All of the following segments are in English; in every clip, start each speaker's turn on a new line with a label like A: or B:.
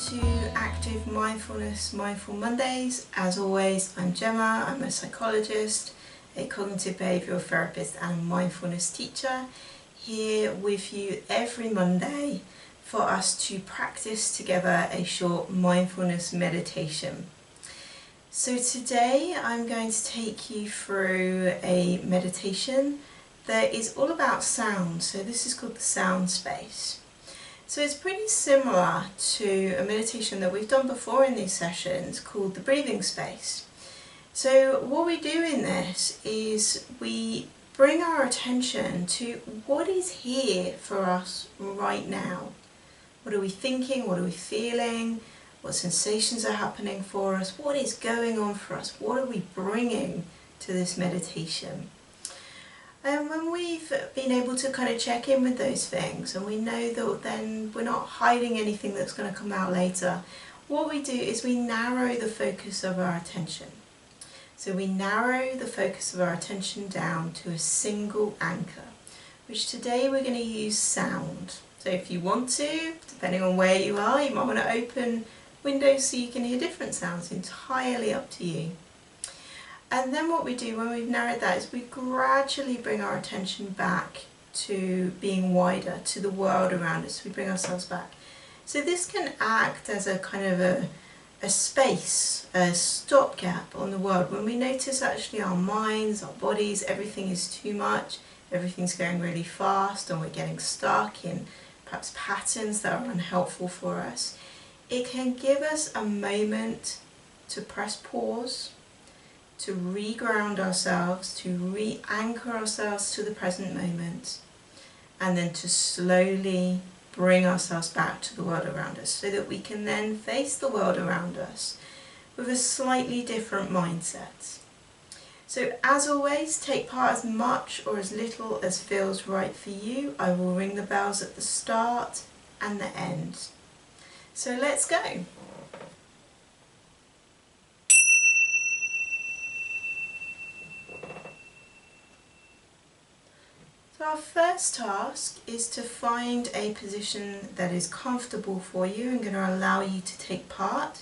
A: to Active Mindfulness Mindful Mondays. As always, I'm Gemma. I'm a psychologist, a cognitive behavioural therapist and a mindfulness teacher, here with you every Monday for us to practice together a short mindfulness meditation. So today I'm going to take you through a meditation that is all about sound. So this is called the sound space. So it's pretty similar to a meditation that we've done before in these sessions called the breathing space. So what we do in this is we bring our attention to what is here for us right now. What are we thinking? What are we feeling? What sensations are happening for us? What is going on for us? What are we bringing to this meditation? And when we've been able to kind of check in with those things and we know that then we're not hiding anything that's going to come out later, what we do is we narrow the focus of our attention. So we narrow the focus of our attention down to a single anchor, which today we're going to use sound. So if you want to, depending on where you are, you might want to open windows so you can hear different sounds, entirely up to you. And then what we do when we've narrowed that is we gradually bring our attention back to being wider, to the world around us. We bring ourselves back. So this can act as a kind of a space, a stopgap on the world. When we notice actually our minds, our bodies, everything is too much, everything's going really fast and we're getting stuck in perhaps patterns that are unhelpful for us, it can give us a moment to press pause, to re-ground ourselves, to re-anchor ourselves to the present moment, and then to slowly bring ourselves back to the world around us so that we can then face the world around us with a slightly different mindset. So as always, take part as much or as little as feels right for you. I will ring the bells at the start and the end. So let's go. So our first task is to find a position that is comfortable for you and going to allow you to take part.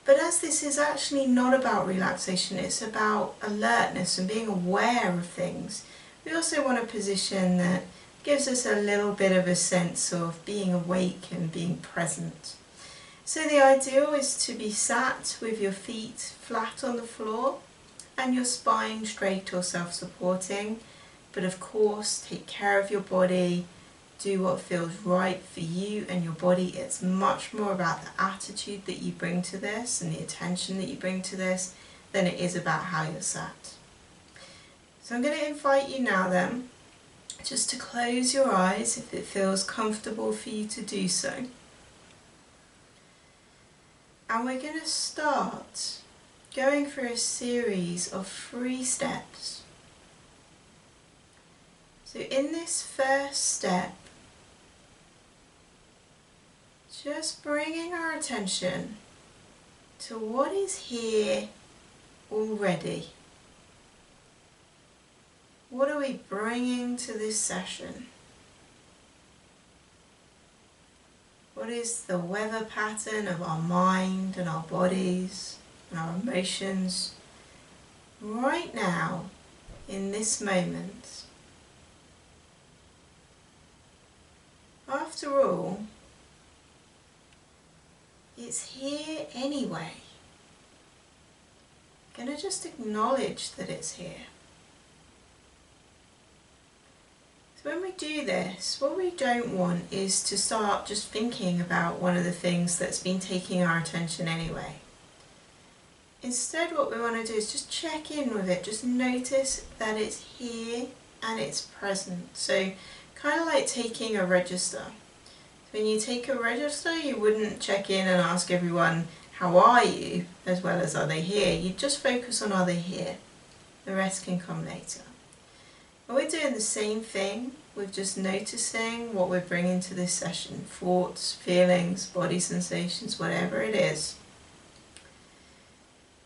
A: But as this is actually not about relaxation, it's about alertness and being aware of things, we also want a position that gives us a little bit of a sense of being awake and being present. So the ideal is to be sat with your feet flat on the floor and your spine straight or self-supporting. But of course, take care of your body, do what feels right for you and your body. It's much more about the attitude that you bring to this and the attention that you bring to this than it is about how you're sat. So I'm going to invite you now then, just to close your eyes if it feels comfortable for you to do so. And we're going to start going through a series of 3 steps. So in this first step, just bringing our attention to what is here already. What are we bringing to this session? What is the weather pattern of our mind and our bodies and our emotions right now in this moment? After all, it's here anyway. I'm going to just acknowledge that it's here. So when we do this, what we don't want is to start just thinking about one of the things that's been taking our attention anyway. Instead, what we want to do is just check in with it, just notice that it's here and it's present. So kind of like taking a register. When you take a register, you wouldn't check in and ask everyone, how are you, as well as are they here? You just focus on are they here. The rest can come later. And we're doing the same thing with just noticing what we're bringing to this session. Thoughts, feelings, body sensations, whatever it is.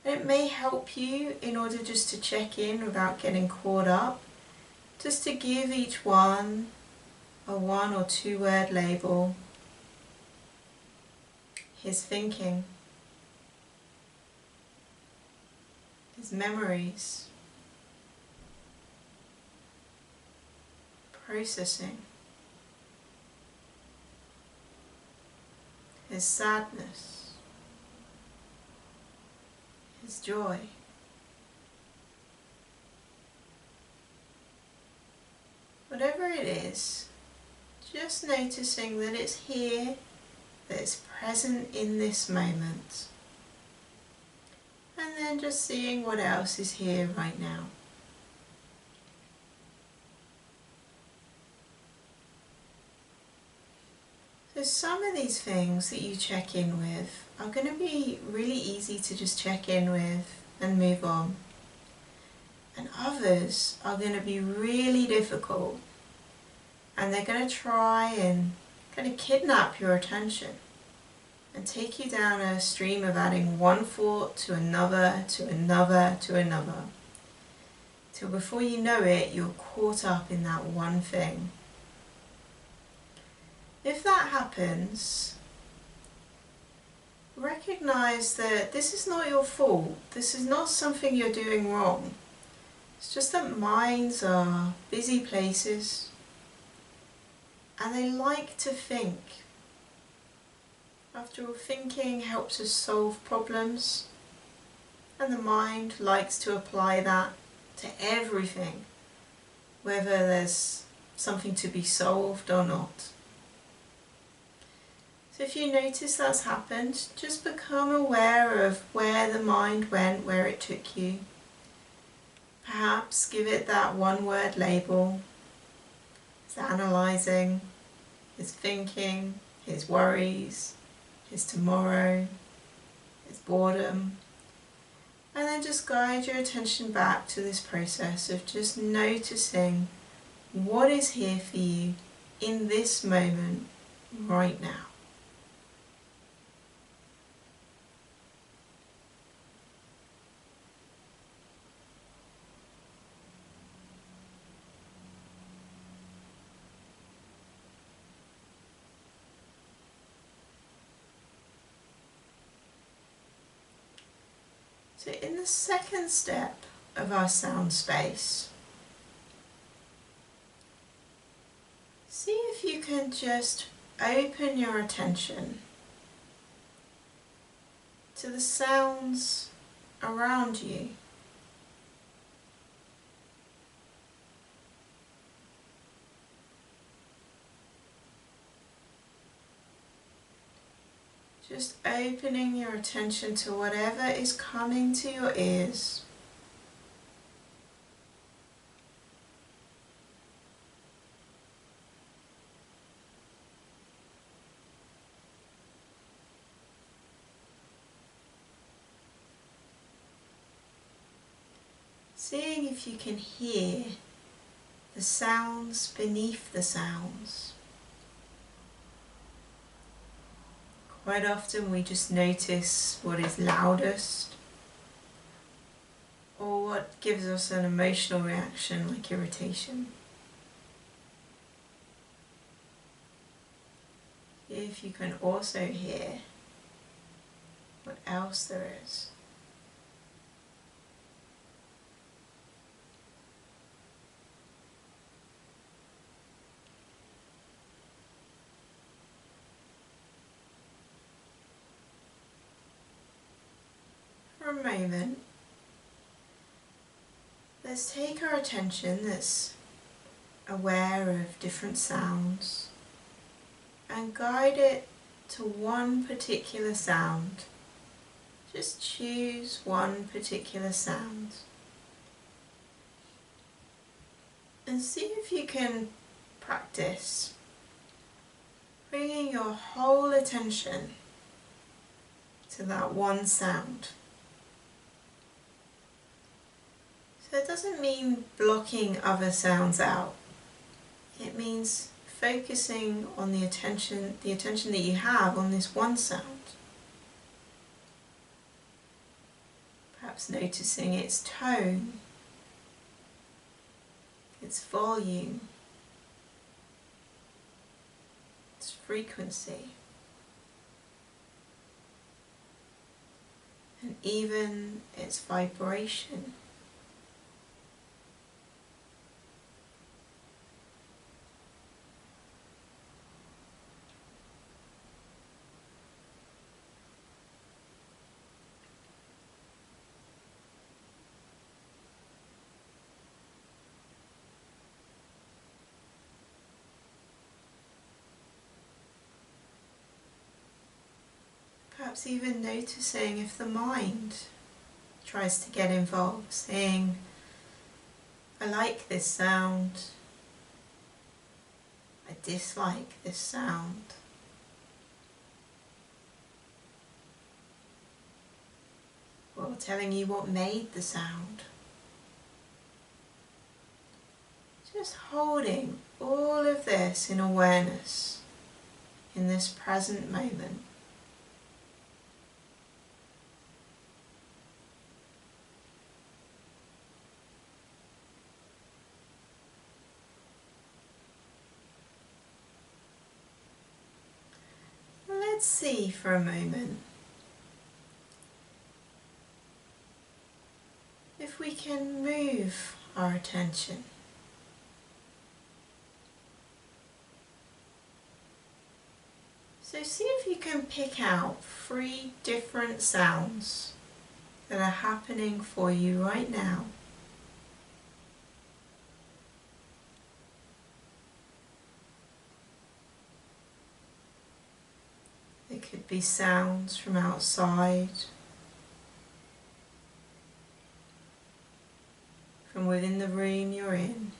A: And it may help you in order just to check in without getting caught up, just to give each one a 1 or 2 word label. his thinking, his memories, processing, his sadness, his joy. Whatever it is, just noticing that it's here, that it's present in this moment. And then just seeing what else is here right now. So some of these things that you check in with are going to be really easy to just check in with and move on. And others are going to be really difficult. And they're going to try and kind of kidnap your attention and take you down a stream of adding one thought to another, to another, to another. Till before you know it, you're caught up in that one thing. If that happens, recognize that this is not your fault. This is not something you're doing wrong. It's just that minds are busy places and they like to think. After all, thinking helps us solve problems, and the mind likes to apply that to everything, whether there's something to be solved or not. So if you notice that's happened, just become aware of where the mind went, where it took you. Perhaps give it that one-word label. It's analysing, his thinking, his worries, his tomorrow, his boredom. And then just guide your attention back to this process of just noticing what is here for you in this moment, right now. So in the second step of our sound space, see if you can just open your attention to the sounds around you. Just opening your attention to whatever is coming to your ears. Seeing if you can hear the sounds beneath the sounds. Quite often we just notice what is loudest or what gives us an emotional reaction like irritation. If you can also hear what else there is. For a moment, let's take our attention that's aware of different sounds and guide it to one particular sound. Just choose one particular sound and see if you can practice bringing your whole attention to that one sound. So it doesn't mean blocking other sounds out. It means focusing on the attention that you have on this one sound. Perhaps noticing its tone, its volume, its frequency. even its vibration. Perhaps even noticing if the mind tries to get involved, saying, I like this sound, I dislike this sound. Or telling you what made the sound. Just holding all of this in awareness in this present moment. Let's see for a moment if we can move our attention. So see if you can pick out 3 different sounds that are happening for you right now. It could be sounds from outside, from within the room you're in,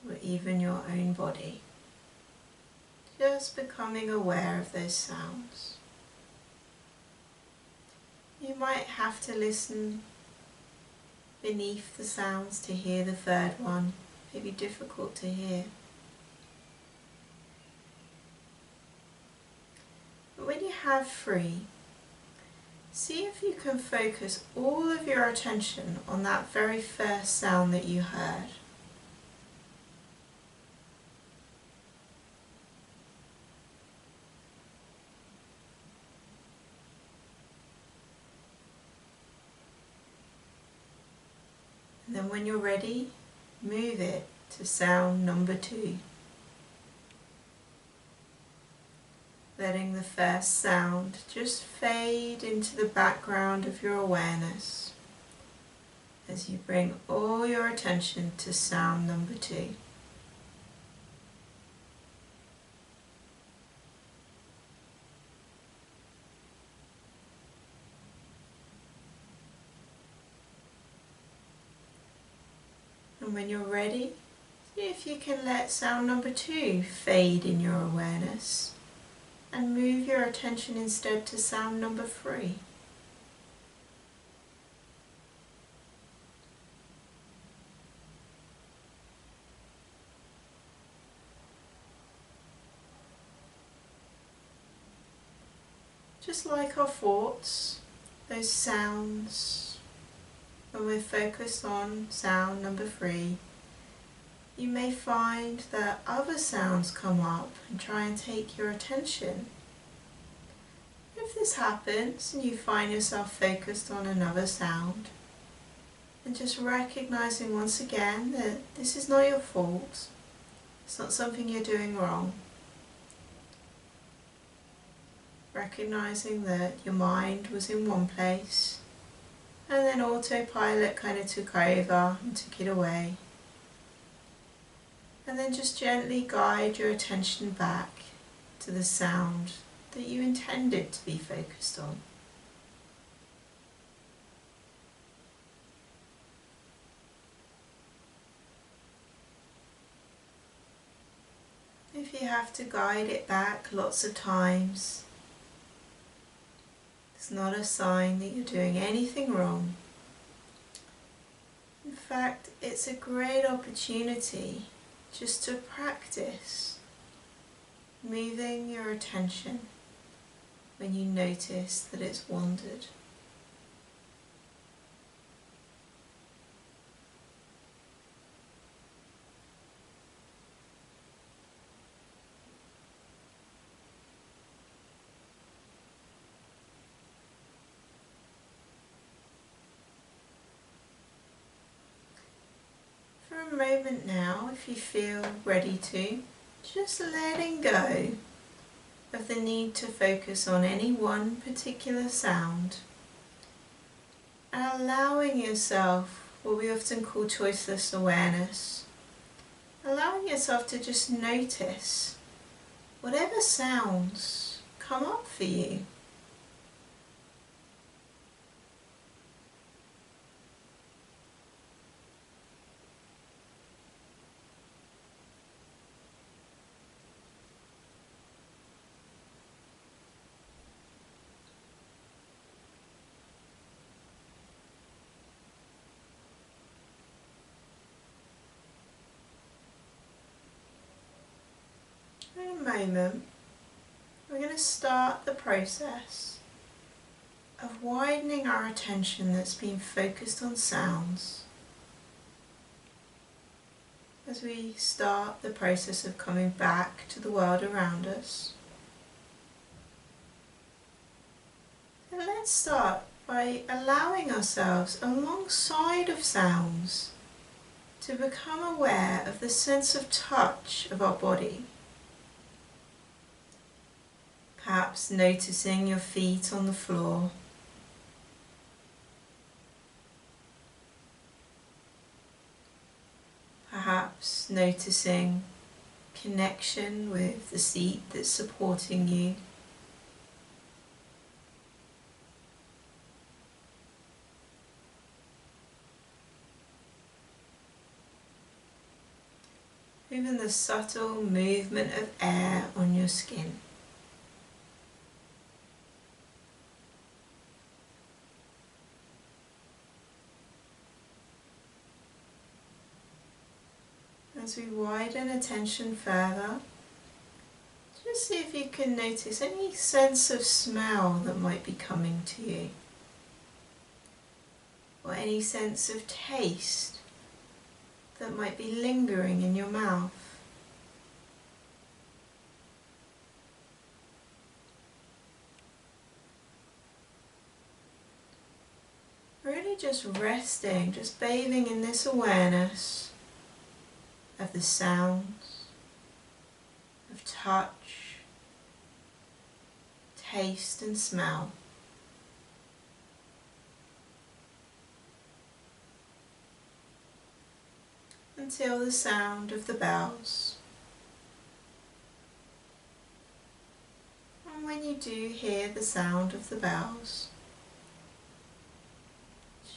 A: or even your own body. Just becoming aware of those sounds. You might have to listen beneath the sounds to hear the third one. It may be difficult to hear. But when you have 3, see if you can focus all of your attention on that very first sound that you heard. And then when you're ready, move it to sound number 2. Letting the first sound just fade into the background of your awareness as you bring all your attention to sound number 2. And when you're ready, see if you can let sound number 2 fade in your awareness and move your attention instead to sound number 3. Just like our thoughts, those sounds, when we're focused on sound number 3, you may find that other sounds come up and try and take your attention. If this happens and you find yourself focused on another sound, and just recognizing once again that this is not your fault, it's not something you're doing wrong. Recognizing that your mind was in one place and then autopilot kind of took over and took it away. And then just gently guide your attention back to the sound that you intended to be focused on. If you have to guide it back lots of times, it's not a sign that you're doing anything wrong. In fact, it's a great opportunity just to practice moving your attention when you notice that it's wandered. moment now, if you feel ready to, just letting go of the need to focus on any one particular sound and allowing yourself what we often call choiceless awareness, allowing yourself to just notice whatever sounds come up for you. In a moment, we're going to start the process of widening our attention that's been focused on sounds as we start the process of coming back to the world around us. And let's start by allowing ourselves alongside of sounds to become aware of the sense of touch of our body. Perhaps noticing your feet on the floor. Perhaps noticing connection with the seat that's supporting you. Even the subtle movement of air on your skin. As we widen attention further, just see if you can notice any sense of smell that might be coming to you, or any sense of taste that might be lingering in your mouth. Really just resting, just bathing in this awareness of the sounds, of touch, taste and smell. Until the sound of the bells. And when you do hear the sound of the bells,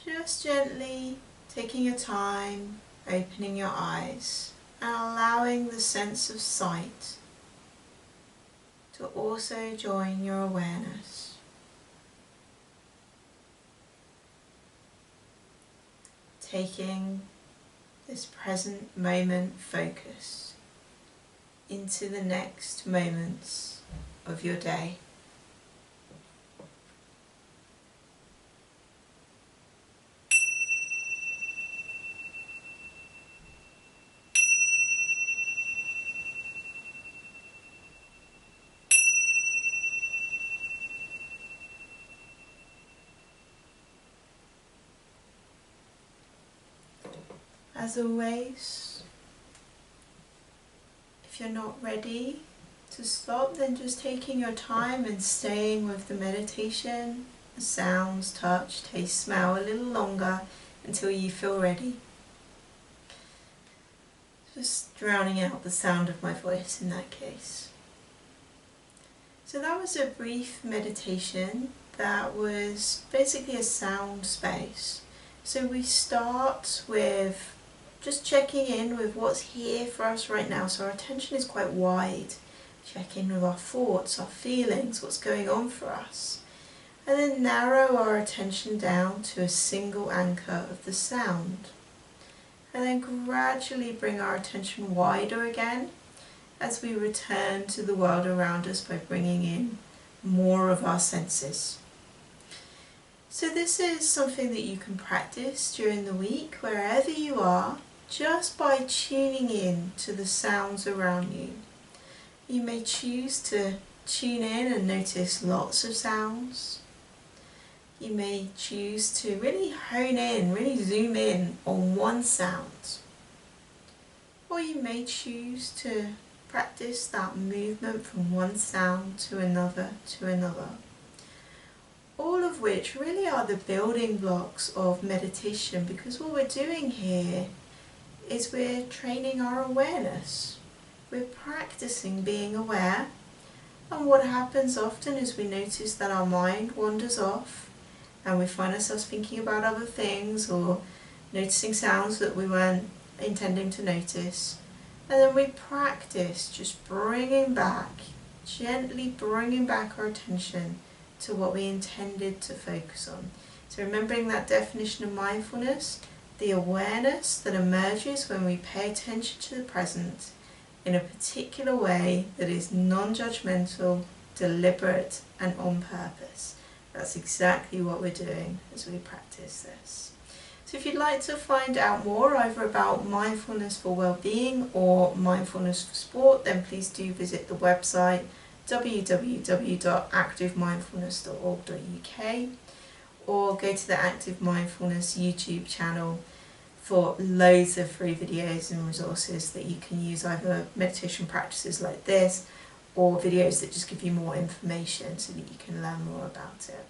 A: just gently taking your time, opening your eyes and allowing the sense of sight to also join your awareness. Taking this present moment focus into the next moments of your day. As always, if you're not ready to stop, then just taking your time and staying with the meditation, the sounds, touch, taste, smell a little longer until you feel ready. Just drowning out the sound of my voice in that case. So that was a brief meditation that was basically a sound space. So we start with just checking in with what's here for us right now. So our attention is quite wide. Check in with our thoughts, our feelings, what's going on for us. And then narrow our attention down to a single anchor of the sound. And then gradually bring our attention wider again as we return to the world around us by bringing in more of our senses. So this is something that you can practice during the week, wherever you are, just by tuning in to the sounds around you. You may choose to tune in and notice lots of sounds. You may choose to really hone in, really zoom in on one sound. or you may choose to practice that movement from one sound to another, all of which really are the building blocks of meditation, because what we're doing here is we're training our awareness. We're practicing being aware, and what happens often is we notice that our mind wanders off and we find ourselves thinking about other things or noticing sounds that we weren't intending to notice, and then we practice just gently bringing back our attention to what we intended to focus on. So remembering that definition of mindfulness, the awareness that emerges when we pay attention to the present in a particular way that is non-judgmental, deliberate and on purpose. That's exactly what we're doing as we practice this. So if you'd like to find out more either about mindfulness for well-being or mindfulness for sport, then please do visit the website www.activemindfulness.org.uk or go to the Active Mindfulness YouTube channel for loads of free videos and resources that you can use, either meditation practices like this or videos that just give you more information so that you can learn more about it.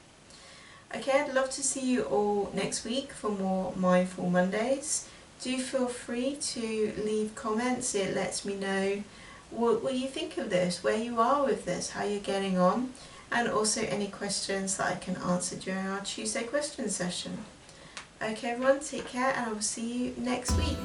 A: Okay, I'd love to see you all next week for more Mindful Mondays. Do feel free to leave comments. It lets me know what you think of this, where you are with this, how you're getting on, and also any questions that I can answer during our Tuesday question session. Okay everyone, take care and I will see you next week.